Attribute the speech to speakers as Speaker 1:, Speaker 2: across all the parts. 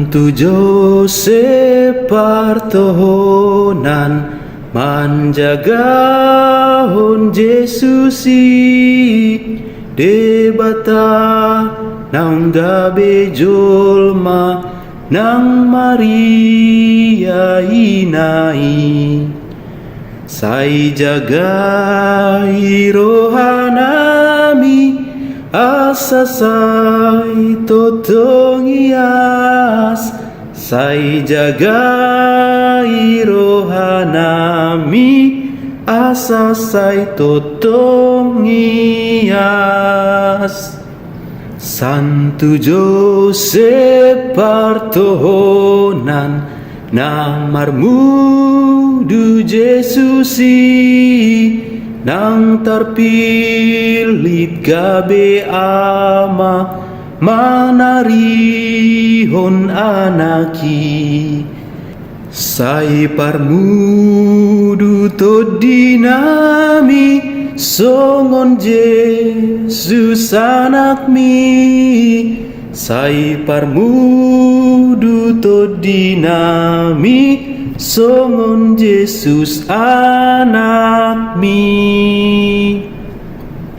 Speaker 1: Santo Joseph partohonan manjagahon Jesusi debata nang gabe jolma nang Maria inai sai jagai rohanami asa sai totong ias sai jagai rohanami asa sai totong ias. Santo Joseph partohonan namarmudu Jesusi nang terpilit gabe ama manarihon anaki sai parmudu to dinami songon Yesus anakmi sai parmudu to dinami songon Yesus anakmi.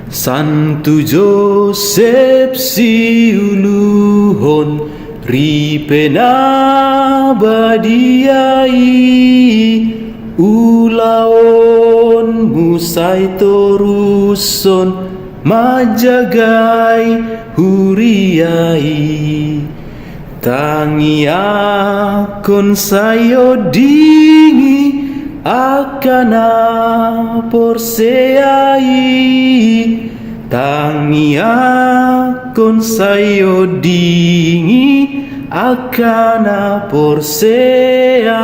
Speaker 1: Santo Joseph siuluhon ripena badiai ulaon musai toruson majagai huriai tangi akon sayo dingi akana porseai tangi akon sayo dingi akana porseai.